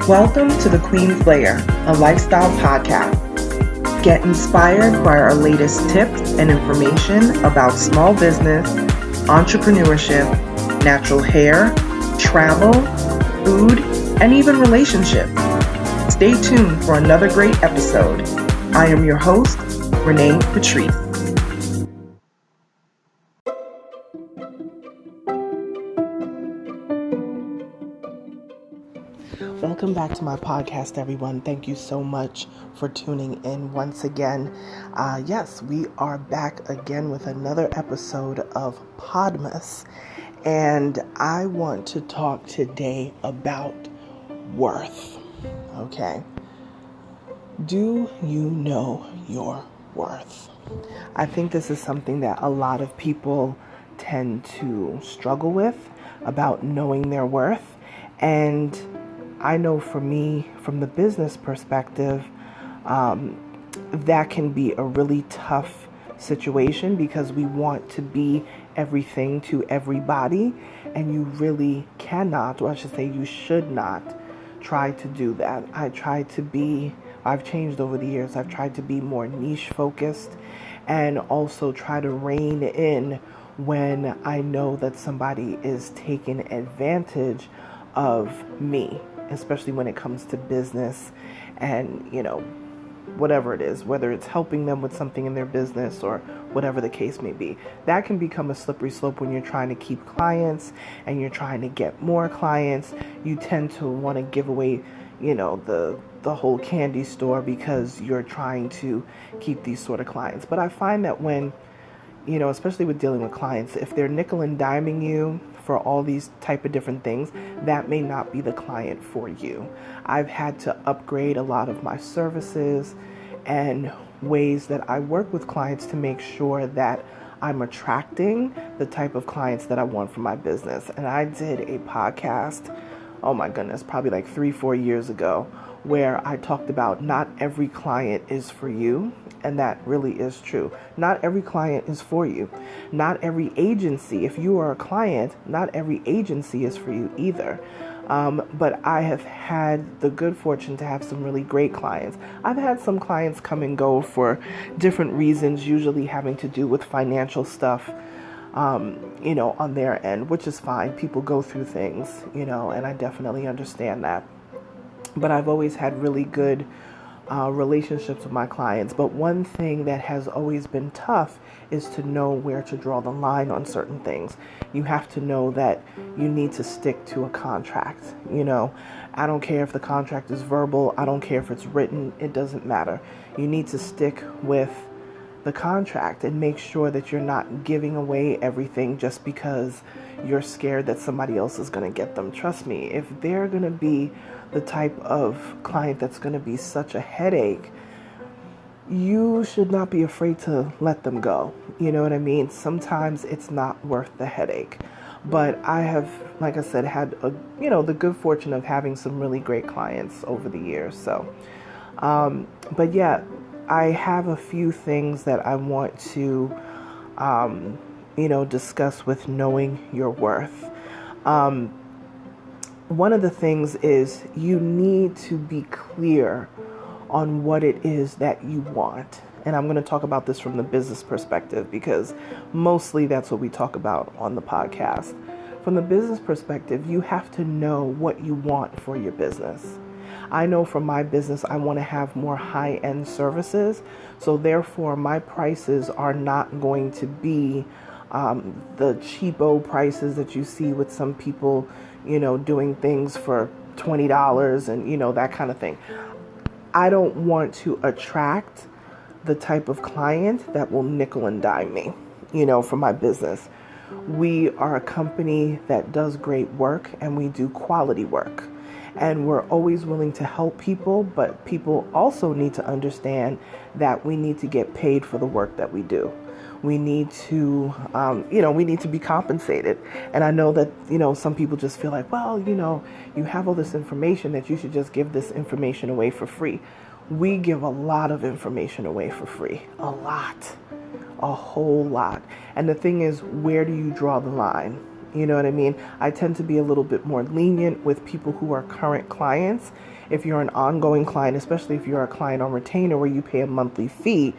Welcome to the Queen's Lair, a lifestyle podcast. Get inspired by our latest tips and information about small business, entrepreneurship, natural hair, travel, food, and even relationships. Stay tuned for another great episode. I am your host, Renee Patrice. Welcome back to my podcast, everyone. Thank you so much for tuning in once again. Yes, we are back again with another episode of PODmas, and I want to talk today about worth. Okay. Do you know your worth? I think this is something that a lot of people tend to struggle with, about knowing their worth. And I know for me, from the business perspective, that can be a really tough situation because we want to be everything to everybody, and you really cannot, or I should say you should not, try to do that. I've changed over the years. I've tried to be more niche focused and also try to rein in when I know that somebody is taking advantage of me, especially when it comes to business and, whatever it is, whether it's helping them with something in their business or whatever the case may be. That can become a slippery slope when you're trying to keep clients and you're trying to get more clients. You tend to want to give away, the whole candy store because you're trying to keep these sort of clients. But I find that when, especially with dealing with clients, if they're nickel and diming you for all these type of different things, that may not be the client for you. I've had to upgrade a lot of my services and ways that I work with clients to make sure that I'm attracting the type of clients that I want for my business. And I did a podcast, oh my goodness, probably like 3-4 years ago, where I talked about not every client is for you. And that really is true. Not every client is for you. Not every agency, if you are a client, not every agency is for you either. But I have had the good fortune to have some really great clients. I've had some clients come and go for different reasons, usually having to do with financial stuff, on their end, which is fine. People go through things, and I definitely understand that. But I've always had really good relationships with my clients. But one thing that has always been tough is to know where to draw the line on certain things. You have to know that you need to stick to a contract. I don't care if the contract is verbal. I don't care if it's written. It doesn't matter. You need to stick with the contract and make sure that you're not giving away everything just because you're scared that somebody else is going to get them. Trust me, if they're going to be the type of client that's going to be such a headache, you should not be afraid to let them go. You know what I mean? Sometimes it's not worth the headache. But I have, like I said, had the good fortune of having some really great clients over the years. So, but yeah, I have a few things that I want to, discuss with knowing your worth. One of the things is you need to be clear on what it is that you want. And I'm going to talk about this from the business perspective because mostly that's what we talk about on the podcast. From the business perspective, you have to know what you want for your business. I know for my business, I want to have more high-end services. So therefore, my prices are not going to be the cheapo prices that you see with some people, doing things for $20 and, that kind of thing. I don't want to attract the type of client that will nickel and dime me, for my business. We are a company that does great work and we do quality work. And we're always willing to help people, but people also need to understand that we need to get paid for the work that we do. We need to, we need to be compensated. And I know that, some people just feel like, well, you have all this information that you should just give this information away for free. We give a lot of information away for free. A lot. A whole lot. And the thing is, where do you draw the line? You know what I mean? I tend to be a little bit more lenient with people who are current clients. If you're an ongoing client, especially if you're a client on retainer where you pay a monthly fee,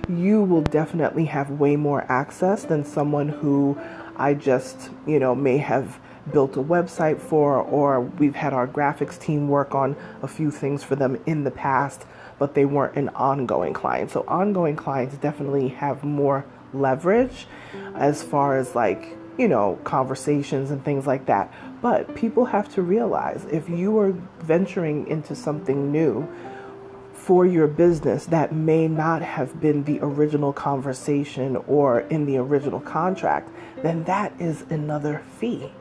you will definitely have way more access than someone who I just, may have built a website for, or we've had our graphics team work on a few things for them in the past, but they weren't an ongoing client. So ongoing clients definitely have more leverage as far as conversations and things like that. But people have to realize if you are venturing into something new for your business that may not have been the original conversation or in the original contract, then that is another fee.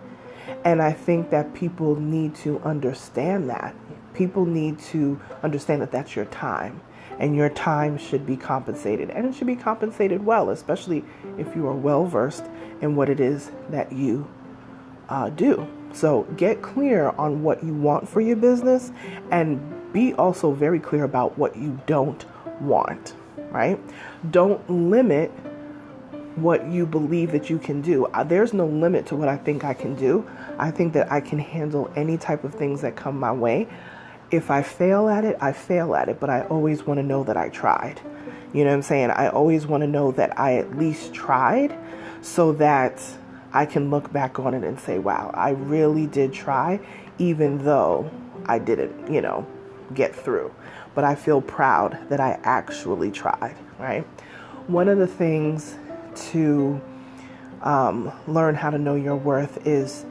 And I think that people need to understand that. People need to understand that that's your time, and your time should be compensated, and it should be compensated well, especially if you are well versed in what it is that you do. So get clear on what you want for your business, and be also very clear about what you don't want, right? Don't limit what you believe that you can do. There's no limit to what I think I can do. I think that I can handle any type of things that come my way. If I fail at it, I fail at it, but I always want to know that I tried. You know what I'm saying? I always want to know that I at least tried, so that I can look back on it and say, wow, I really did try, even though I didn't, get through. But I feel proud that I actually tried, right? One of the things to learn how to know your worth is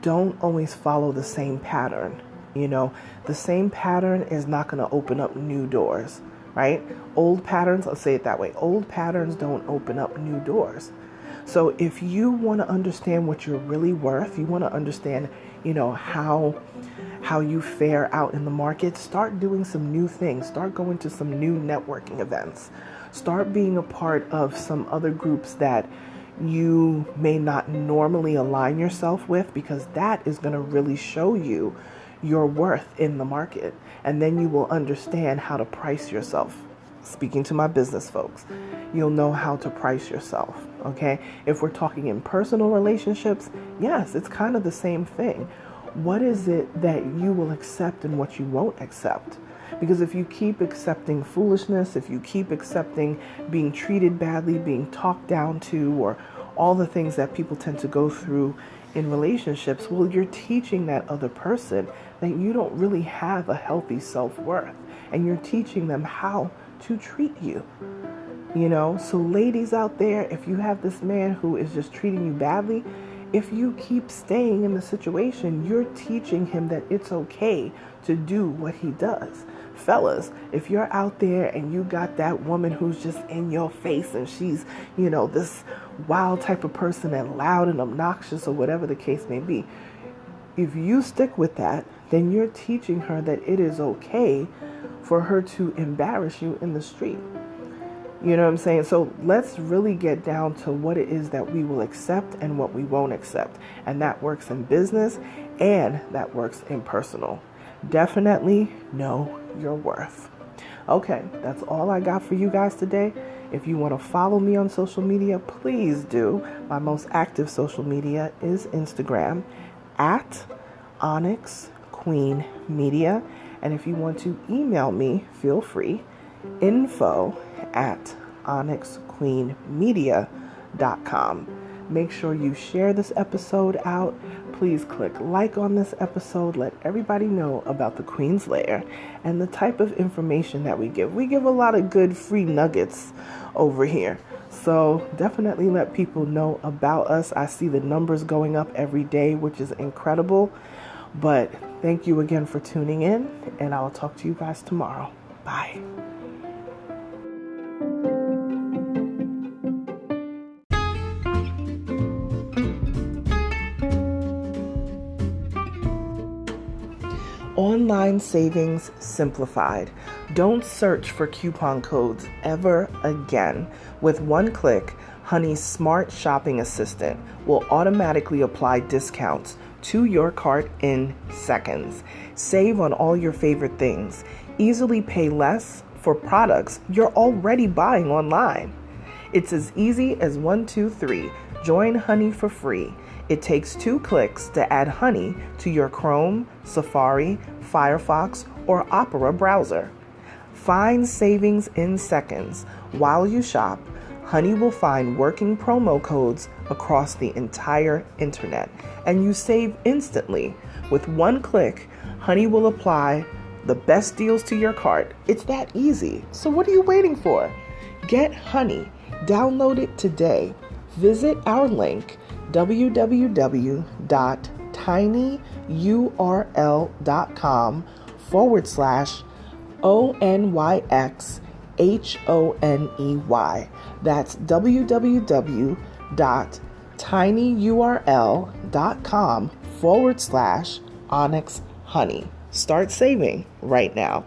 don't always follow the same pattern. The same pattern is not going to open up new doors, right? Old patterns, I'll say it that way. Old patterns don't open up new doors. So if you want to understand what you're really worth, you want to understand, how you fare out in the market, start doing some new things. Start going to some new networking events. Start being a part of some other groups that you may not normally align yourself with, because that is going to really show you your worth in the market. And then you will understand how to price yourself. Speaking to my business folks, you'll know how to price yourself, okay? If we're talking in personal relationships, yes, it's kind of the same thing. What is it that you will accept and what you won't accept? Because if you keep accepting foolishness, if you keep accepting being treated badly, being talked down to, or all the things that people tend to go through in relationships, well, you're teaching that other person that you don't really have a healthy self-worth, and you're teaching them how to treat you. So ladies out there, if you have this man who is just treating you badly, if you keep staying in the situation, you're teaching him that it's okay to do what he does. Fellas, if you're out there and you got that woman who's just in your face and she's, this wild type of person and loud and obnoxious or whatever the case may be, if you stick with that, then you're teaching her that it is okay for her to embarrass you in the street. You know what I'm saying? So let's really get down to what it is that we will accept and what we won't accept. And that works in business and that works in personal. Definitely know your worth. Okay, that's all I got for you guys today. If you want to follow me on social media, please do. My most active social media is Instagram at Onyx Queen Media. And if you want to email me, feel free. info@onyxqueenmedia.com. Make sure you share this episode out. Please click like on this episode. Let everybody know about the Queen's Lair and the type of information that we give. We give a lot of good free nuggets over here. So definitely let people know about us. I see the numbers going up every day, which is incredible. But thank you again for tuning in, and I will talk to you guys tomorrow. Bye. Online savings simplified. Don't search for coupon codes ever again. With one click, Honey's smart shopping assistant will automatically apply discounts to your cart in seconds. Save on all your favorite things. Easily pay less for products you're already buying online. It's as easy as 1, 2, 3. Join Honey for free. It takes 2 clicks to add Honey to your Chrome, Safari, Firefox, or Opera browser. Find savings in seconds. While you shop, Honey will find working promo codes across the entire internet, and you save instantly. With 1 click, Honey will apply the best deals to your cart. It's that easy. So what are you waiting for? Get Honey. Download it today. Visit our link, www.tinyurl.com/ONYXHONEY. That's www.tinyurl.com/Onyx Honey. Start saving right now.